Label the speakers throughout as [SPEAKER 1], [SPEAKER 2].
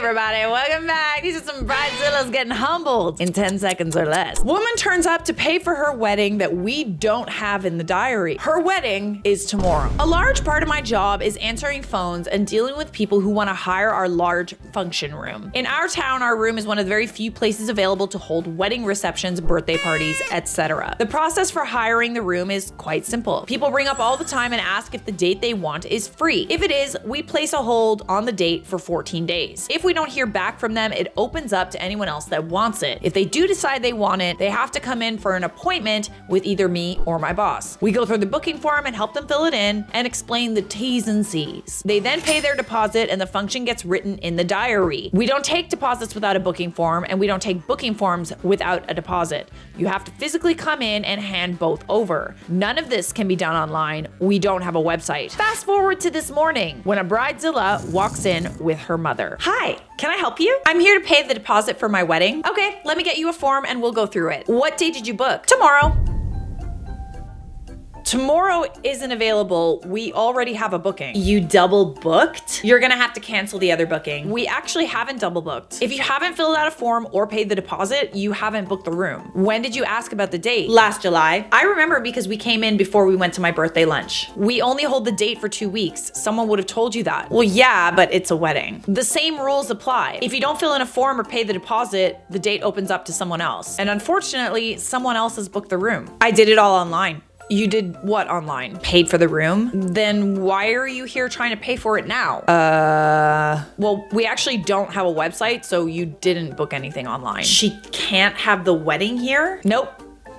[SPEAKER 1] everybody, welcome back. These are some Bridezillas getting humbled in 10 seconds or less. Woman turns up to pay for her wedding that we don't have in the diary. Her wedding is tomorrow. A large part of my job is answering phones and dealing with people who want to hire our large function room. In our town, our room is one of the very few places available to hold wedding receptions, birthday parties, etc. The process for hiring the room is quite simple. People ring up all the time and ask if the date they want is free. If it is, we place a hold on the date for 14 days. If we don't hear back from them, it opens up to anyone else that wants it. If they do decide they want it, they have to come in for an appointment with either me or my boss. We go through the booking form and help them fill it in and explain the T's and C's. They then pay their deposit and the function gets written in the diary. We don't take deposits without a booking form, and we don't take booking forms without a deposit. You have to physically come in and hand both over. None of this can be done online. We don't have a website. Fast forward to this morning when a Bridezilla walks in with her mother. Hi, can I help you? I'm here to pay the deposit for my wedding. Okay, let me get you a form and we'll go through it. What date did you book? Tomorrow. Tomorrow isn't available. We already have a booking. You double booked? You're gonna have to cancel the other booking. We actually haven't double booked. If you haven't filled out a form or paid the deposit, you haven't booked the room. When did you ask about the date? Last July. I remember because we came in before we went to my birthday lunch. We only hold the date for 2 weeks. Someone would have told you that. Well, yeah, but it's a wedding. The same rules apply. If you don't fill in a form or pay the deposit, the date opens up to someone else. And unfortunately, someone else has booked the room. I did it all online. You did what online? Paid for the room? Then why are you here trying to pay for it now? Well, we actually don't have a website, so you didn't book anything online. She can't have the wedding here? Nope.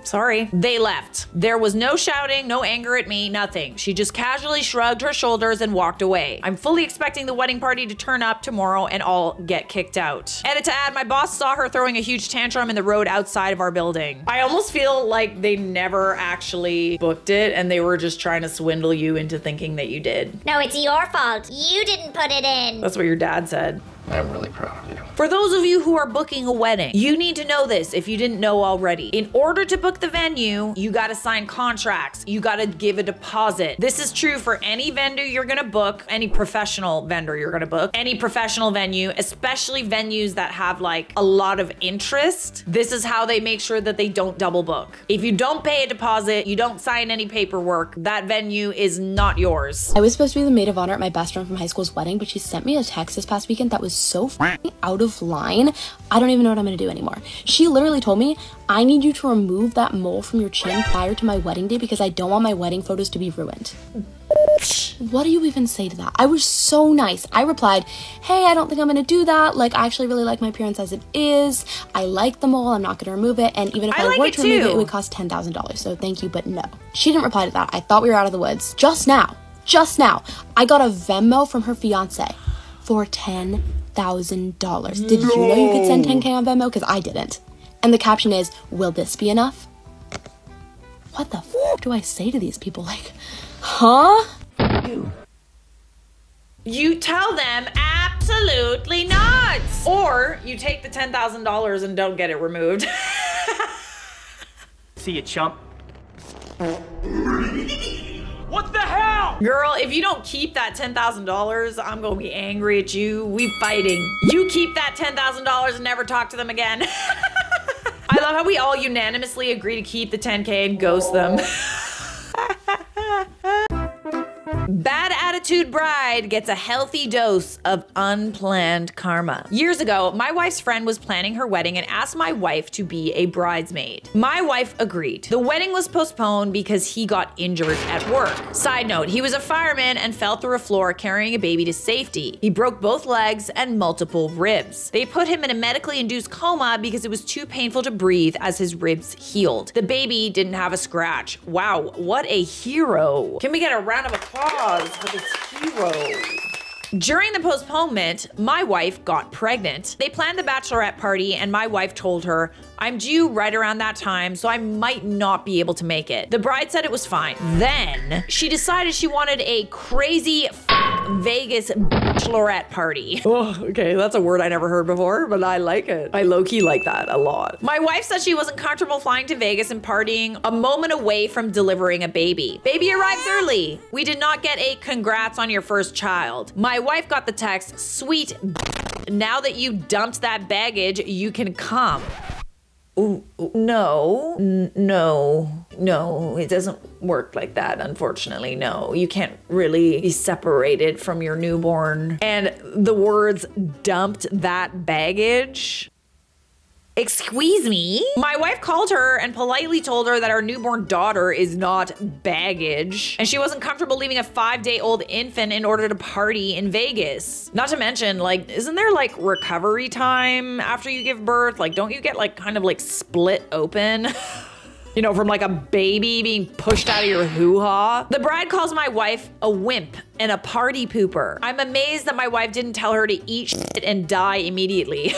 [SPEAKER 1] Sorry. They left. There was no shouting, no anger at me, nothing. She just casually shrugged her shoulders and walked away. I'm fully expecting the wedding party to turn up tomorrow and all get kicked out. Edit to add, my boss saw her throwing a huge tantrum in the road outside of our building. I almost feel like they never actually booked it and they were just trying to swindle you into thinking that you did.
[SPEAKER 2] No, it's your fault. You didn't put it in.
[SPEAKER 1] That's what your dad said.
[SPEAKER 3] I'm really proud of you.
[SPEAKER 1] For those of you who are booking a wedding, you need to know this if you didn't know already. In order to book the venue, you gotta sign contracts. You gotta give a deposit. This is true for any vendor you're gonna book, any professional vendor you're gonna book, any professional venue, especially venues that have like a lot of interest. This is how they make sure that they don't double book. If you don't pay a deposit, you don't sign any paperwork, that venue is not yours.
[SPEAKER 4] I was supposed to be the maid of honor at my best friend from high school's wedding, but she sent me a text this past weekend that was so f***ing out of line. I don't even know what I'm gonna do anymore. She literally told me, I need you to remove that mole from your chin prior to my wedding day because I don't want my wedding photos to be ruined. What do you even say to that? I was so nice. I replied, hey, I don't think I'm gonna do that. Like, I actually really like my appearance as it is. I like the mole, I'm not gonna remove it. And even if I were to remove it, it would cost $10,000. So thank you, but no. She didn't reply to that. I thought we were out of the woods. Just now, I got a Venmo from her fiance for $10,000. Did you know you could send 10K on Venmo? Because I didn't. And the caption is, will this be enough? What the f do I say to these people? Like, huh?
[SPEAKER 1] You tell them absolutely not. Or you take the $10,000 and don't get it removed.
[SPEAKER 5] See you, chump. What the hell?
[SPEAKER 1] Girl, if you don't keep that $10,000, I'm gonna be angry at you. We fighting. You keep that $10,000 and never talk to them again. I love how we all unanimously agree to keep the 10K and ghost them. Bad attitude bride gets a healthy dose of unplanned karma. Years ago, my wife's friend was planning her wedding and asked my wife to be a bridesmaid. My wife agreed. The wedding was postponed because he got injured at work. Side note, he was a fireman and fell through a floor carrying a baby to safety. He broke both legs and multiple ribs. They put him in a medically induced coma because it was too painful to breathe as his ribs healed. The baby didn't have a scratch. Wow, what a hero. Can we get a round of applause for this hero? During the postponement, my wife got pregnant. They planned the bachelorette party and my wife told her, I'm due right around that time, so I might not be able to make it. The bride said it was fine. Then she decided she wanted a crazy Vegas bachelorette party. Oh, okay, that's a word I never heard before, but I like it. I low-key like that a lot. My wife said she wasn't comfortable flying to Vegas and partying a moment away from delivering a baby. Baby arrives early. We did not get a congrats on your first child. My wife got the text, sweet Now that you dumped that baggage, you can come. Ooh, no, it doesn't work like that, unfortunately. No, you can't really be separated from your newborn. And the words dumped that baggage. Excuse me? My wife called her and politely told her that our newborn daughter is not baggage, and she wasn't comfortable leaving a 5-day-old infant in order to party in Vegas. Not to mention, like, isn't there like recovery time after you give birth? Like, don't you get like kind of like split open? You know, from like a baby being pushed out of your hoo-ha. The bride calls my wife a wimp and a party pooper. I'm amazed that my wife didn't tell her to eat shit and die immediately.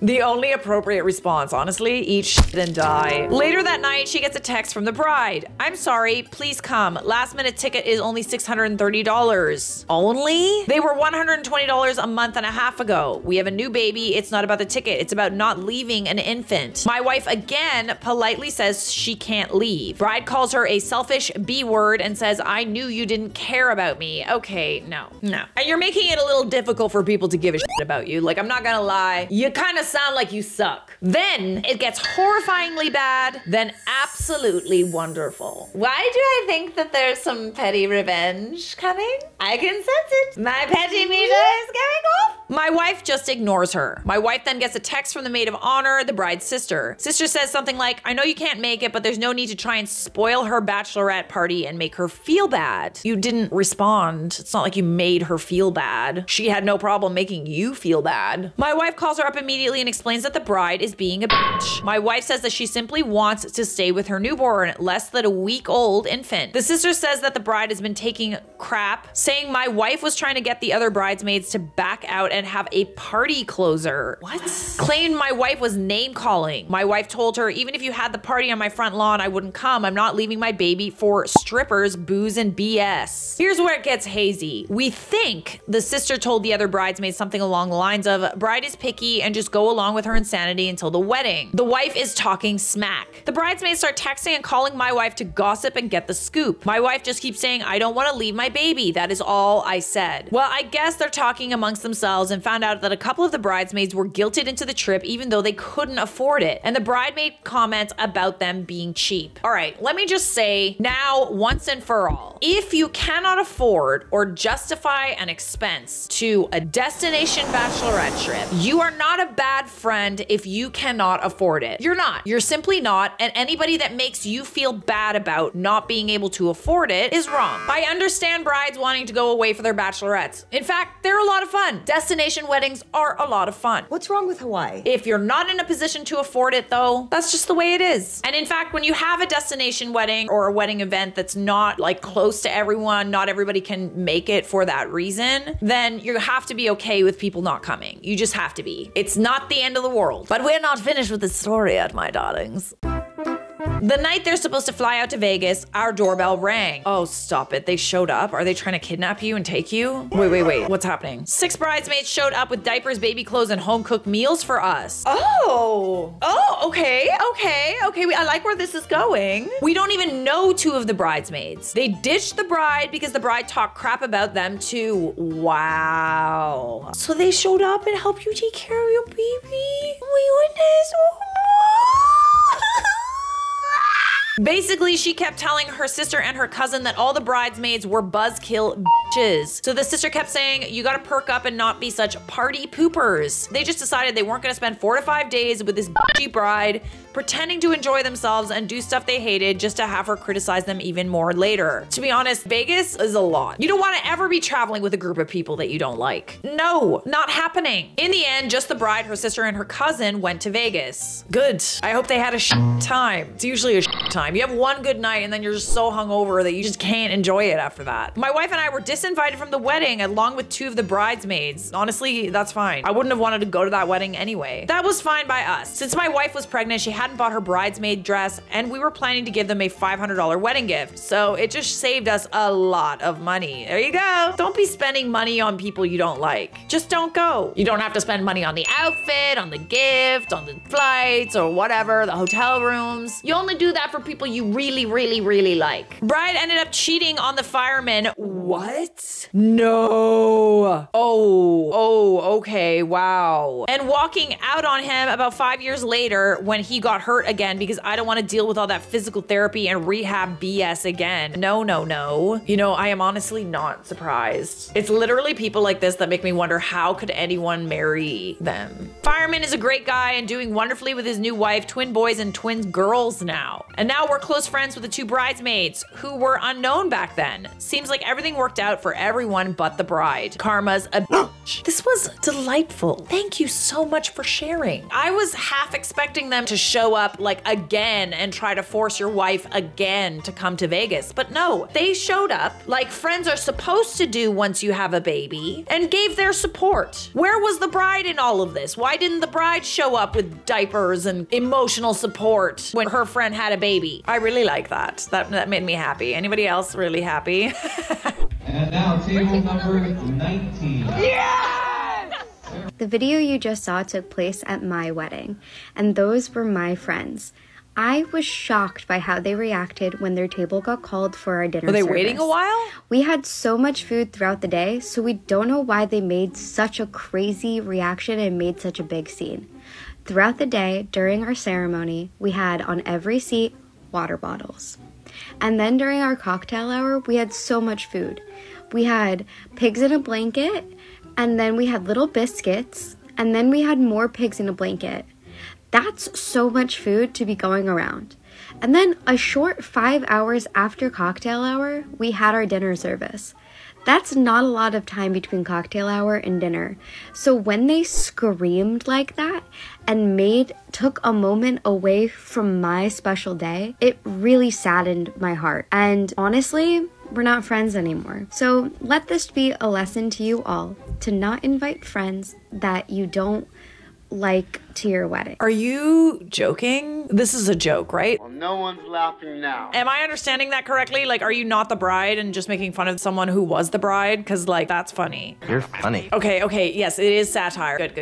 [SPEAKER 1] The only appropriate response, honestly, eat shit and die. Later that night, she gets a text from the bride. I'm sorry, please come. Last minute ticket is only $630. Only? They were $120 a month and a half ago. We have a new baby. It's not about the ticket. It's about not leaving an infant. My wife again politely says she can't leave. Bride calls her a selfish B word and says, I knew you didn't care about me. Okay, no. And you're making it a little difficult for people to give a shit about you. Like, I'm not gonna lie. You kind of sound like you suck. Then it gets horrifyingly bad, then absolutely wonderful. Why do I think that there's some petty revenge coming? I can sense it. My petty meter is going off. My wife just ignores her. My wife then gets a text from the maid of honor, the bride's sister. Sister says something like, I know you can't make it, but there's no need to try and spoil her bachelorette party and make her feel bad. You didn't respond. It's not like you made her feel bad. She had no problem making you feel bad. My wife calls her up immediately and explains that the bride is being a bitch. My wife says that she simply wants to stay with her newborn, less than a week-old infant. The sister says that the bride has been taking crap, saying my wife was trying to get the other bridesmaids to back out and have a party closer. What? Claimed my wife was name-calling. My wife told her, even if you had the party on my front lawn, I wouldn't come. I'm not leaving my baby for strippers, booze, and BS. Here's where it gets hazy. We think the sister told the other bridesmaids something along the lines of, bride is picky and just go along with her insanity until the wedding. The wife is talking smack. The bridesmaids start texting and calling my wife to gossip and get the scoop. My wife just keeps saying, I don't want to leave my baby. That is all I said. Well, I guess they're talking amongst themselves and found out that a couple of the bridesmaids were guilted into the trip even though they couldn't afford it. And the bride made comments about them being cheap. All right, let me just say now, once and for all, if you cannot afford or justify an expense to a destination bachelorette trip, you are not a bad friend if you cannot afford it. You're not. You're simply not. And anybody that makes you feel bad about not being able to afford it is wrong. I understand brides wanting to go away for their bachelorettes. In fact, they're a lot of fun. Destination weddings are a lot of fun.
[SPEAKER 3] What's wrong with Hawaii?
[SPEAKER 1] If you're not in a position to afford it though, that's just the way it is. And in fact, when you have a destination wedding or a wedding event that's not like close to everyone, not everybody can make it for that reason, then you have to be okay with people not coming. You just have to be. It's not the end of the world. But we're not finished with the story yet, my darlings. The night they're supposed to fly out to Vegas, our doorbell rang. Oh, stop it. They showed up. Are they trying to kidnap you and take you? Wait. What's happening? 6 bridesmaids showed up with diapers, baby clothes, and home-cooked meals for us. Oh, okay. I like where this is going. We don't even know 2 of the bridesmaids. They ditched the bride because the bride talked crap about them too. Wow. So they showed up and helped you take care of your baby? Oh my goodness. Basically, she kept telling her sister and her cousin that all the bridesmaids were buzzkill bitches. So the sister kept saying, you gotta perk up and not be such party poopers. They just decided they weren't gonna spend 4 to 5 days with this bitchy bride, pretending to enjoy themselves and do stuff they hated just to have her criticize them even more later. To be honest, Vegas is a lot. You don't wanna ever be traveling with a group of people that you don't like. No, not happening. In the end, just the bride, her sister, and her cousin went to Vegas. Good. I hope they had a time. It's usually a time. You have one good night and then you're just so hungover that you just can't enjoy it after that. My wife and I were disinvited from the wedding along with 2 of the bridesmaids. Honestly, that's fine. I wouldn't have wanted to go to that wedding anyway. That was fine by us. Since my wife was pregnant, she hadn't bought her bridesmaid dress and we were planning to give them a $500 wedding gift. So it just saved us a lot of money. There you go. Don't be spending money on people you don't like. Just don't go. You don't have to spend money on the outfit, on the gift, on the flights or whatever, the hotel rooms. You only do that for people people you really, really, really like. Bride ended up cheating on the fireman. What? No. Oh, okay, wow. And walking out on him about 5 years later when he got hurt again because I don't want to deal with all that physical therapy and rehab BS again. No, no, no. You know, I am honestly not surprised. It's literally people like this that make me wonder, how could anyone marry them? Fireman is a great guy and doing wonderfully with his new wife, twin boys and twin girls now. And now we're close friends with the two bridesmaids who were unknown back then. Seems like everything worked out for everyone but the bride. Karma's a bitch. This was delightful. Thank you so much for sharing. I was half expecting them to show up like again and try to force your wife again to come to Vegas. But no, they showed up like friends are supposed to do once you have a baby and gave their support. Where was the bride in all of this? Why didn't the bride show up with diapers and emotional support when her friend had a baby? I really like that. That made me happy. Anybody else really happy?
[SPEAKER 3] And now table number 19.
[SPEAKER 6] The video you just saw took place at my wedding, and those were my friends. I was shocked by how they reacted when their table got called for our dinner service.
[SPEAKER 1] Were they waiting a while?
[SPEAKER 6] We had so much food throughout the day, so we don't know why they made such a crazy reaction and made such a big scene. Throughout the day, during our ceremony, we had on every seat water bottles. And then during our cocktail hour, we had so much food. We had pigs in a blanket, and then we had little biscuits, and then we had more pigs in a blanket. That's so much food to be going around. And then a short 5 hours after cocktail hour, we had our dinner service. That's not a lot of time between cocktail hour and dinner. So when they screamed like that and took a moment away from my special day, it really saddened my heart. And honestly, we're not friends anymore. So let this be a lesson to you all to not invite friends that you don't like to your wedding.
[SPEAKER 1] Are you joking? This is a joke, right?
[SPEAKER 7] Well, no one's laughing now.
[SPEAKER 1] Am I understanding that correctly? Like, are you not the bride and just making fun of someone who was the bride? Because, like, that's funny.
[SPEAKER 8] You're funny.
[SPEAKER 1] Okay, yes, it is satire. Good.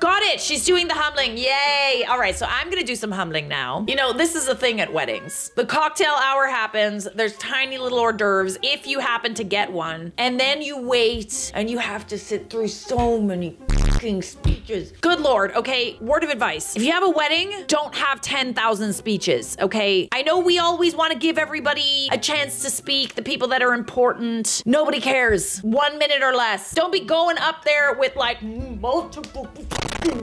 [SPEAKER 1] Got it, she's doing the humbling, yay. All right, so I'm gonna do some humbling now. You know, this is a thing at weddings. The cocktail hour happens, there's tiny little hors d'oeuvres if you happen to get one, and then you wait and you have to sit through so many fucking speeches. Good Lord, okay, word of advice. If you have a wedding, don't have 10,000 speeches, okay? I know we always want to give everybody a chance to speak, the people that are important. Nobody cares. 1 minute or less. Don't be going up there with like multiple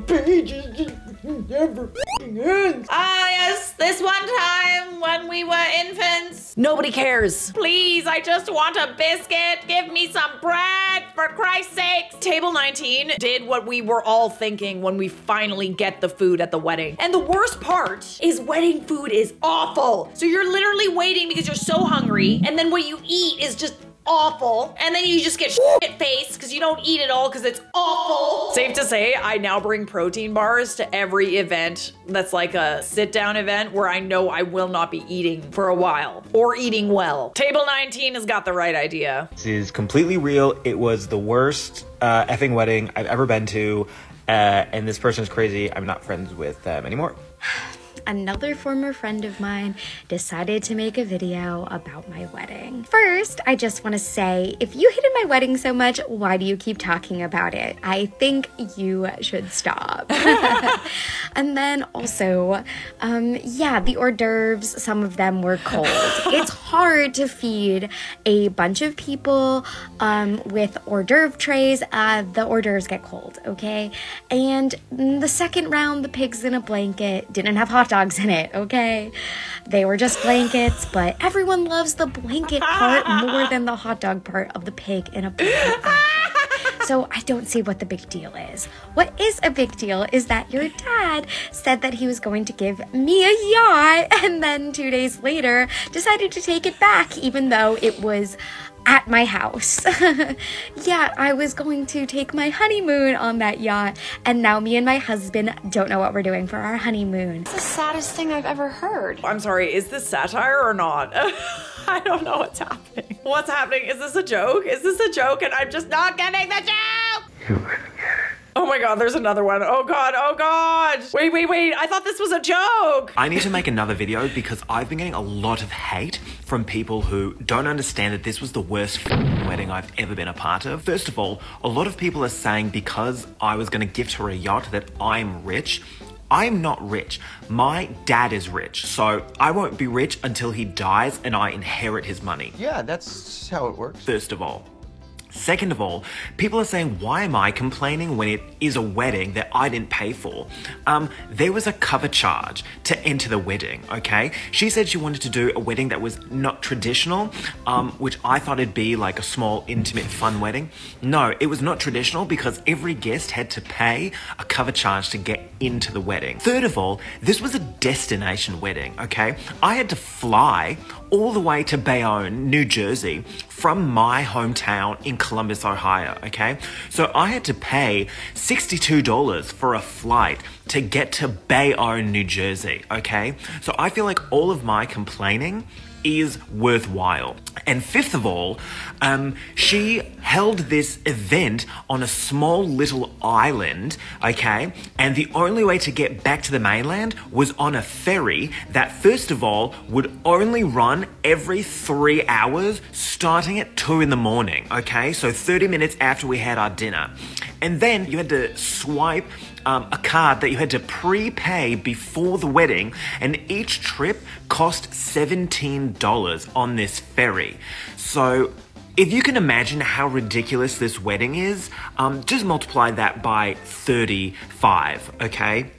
[SPEAKER 1] pages. Just never ends. Ah, yes, this one time when we were infants. Nobody cares. Please, I just want a biscuit. Give me some bread, for Christ's sakes. Table 19 did what we were all thinking when we finally get the food at the wedding. And the worst part is wedding food is awful. So you're literally waiting because you're so hungry, and then what you eat is just awful, and then you just get shit-faced because you don't eat it all because it's awful. Safe to say, I now bring protein bars to every event that's like a sit-down event where I know I will not be eating for a while or eating well. Table 19 has got the right idea.
[SPEAKER 8] This is completely real. It was the worst effing wedding I've ever been to, and this person is crazy. I'm not friends with them anymore.
[SPEAKER 6] Another former friend of mine decided to make a video about my wedding. First, I just want to say, if you hated my wedding so much, why do you keep talking about it? I think you should stop. And then also, yeah, the hors d'oeuvres, some of them were cold. It's hard to feed a bunch of people with hors d'oeuvre trays. The hors d'oeuvres get cold, okay? And the second round, the pigs in a blanket didn't have hot dogs in it, okay? They were just blankets, but everyone loves the blanket part more than the hot dog part of the pig in a blanket. So I don't see what the big deal is. What is a big deal is that your dad said that he was going to give me a yacht, and then 2 days later decided to take it back, even though it was at my house. Yeah, I was going to take my honeymoon on that yacht, and now me and my husband don't know what we're doing for our honeymoon.
[SPEAKER 4] It's the saddest thing I've ever heard.
[SPEAKER 1] I'm sorry, is this satire or not? I don't know what's happening. What's happening? Is this a joke? Is this a joke and I'm just not getting the joke?
[SPEAKER 8] You wouldn't get it.
[SPEAKER 1] Oh my God, there's another one. Oh God, oh God. Wait. I thought this was a joke.
[SPEAKER 8] I need to make another video because I've been getting a lot of hate from people who don't understand that this was the worst wedding I've ever been a part of. First of all, a lot of people are saying because I was gonna gift her a yacht that I'm rich. I'm not rich. My dad is rich, so I won't be rich until he dies and I inherit his money.
[SPEAKER 9] Yeah, that's how it works.
[SPEAKER 8] First of all. Second of all, people are saying, why am I complaining when it is a wedding that I didn't pay for? There was a cover charge to enter the wedding, okay? She said she wanted to do a wedding that was not traditional, which I thought it'd be like a small, intimate, fun wedding. No, it was not traditional because every guest had to pay a cover charge to get into the wedding. Third of all, this was a destination wedding, okay? I had to fly all the way to Bayonne, New Jersey, from my hometown in Columbus, Ohio, okay? So I had to pay $62 for a flight to get to Bayonne, New Jersey, okay? So I feel like all of my complaining is worthwhile. And fifth of all, she held this event on a small little island, okay? And the only way to get back to the mainland was on a ferry that, first of all, would only run every 3 hours, starting at 2 in the morning, okay? So 30 minutes after we had our dinner. And then you had to swipe a card that you had to prepay before the wedding, and each trip cost $17 on this ferry. So if you can imagine how ridiculous this wedding is, just multiply that by 35, okay?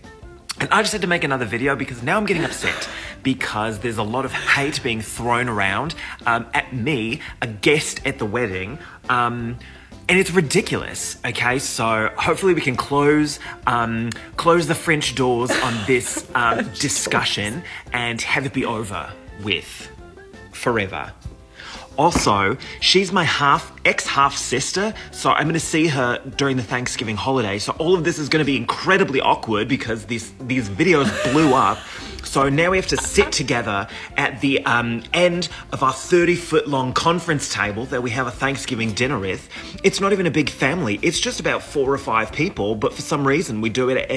[SPEAKER 8] And I just had to make another video because now I'm getting upset because there's a lot of hate being thrown around at me, a guest at the wedding. And it's ridiculous, okay? So hopefully we can close the French doors on this discussion and have it be over with forever. Also, she's my ex-half sister, so I'm gonna see her during the Thanksgiving holiday. So all of this is gonna be incredibly awkward because these videos blew up. So now we have to sit together at the end of our 30-foot long conference table that we have a Thanksgiving dinner with. It's not even a big family. It's just about 4 or 5 people, but for some reason we do it at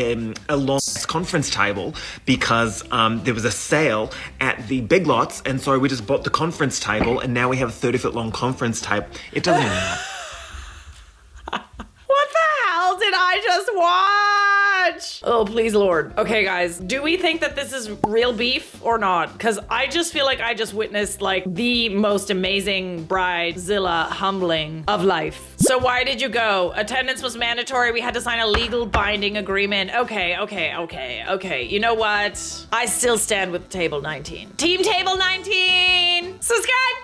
[SPEAKER 8] a long conference table because there was a sale at the Big Lots, and so we just bought the conference table, and now we have a 30-foot long conference table. It doesn't even matter.
[SPEAKER 1] What the hell did I just watch? Oh, please, Lord. Okay, guys, do we think that this is real beef or not? Because I just feel like I just witnessed like the most amazing Bridezilla humbling of life. So why did you go? Attendance was mandatory. We had to sign a legal binding agreement. Okay. You know what? I still stand with table 19. Team table 19. Subscribe.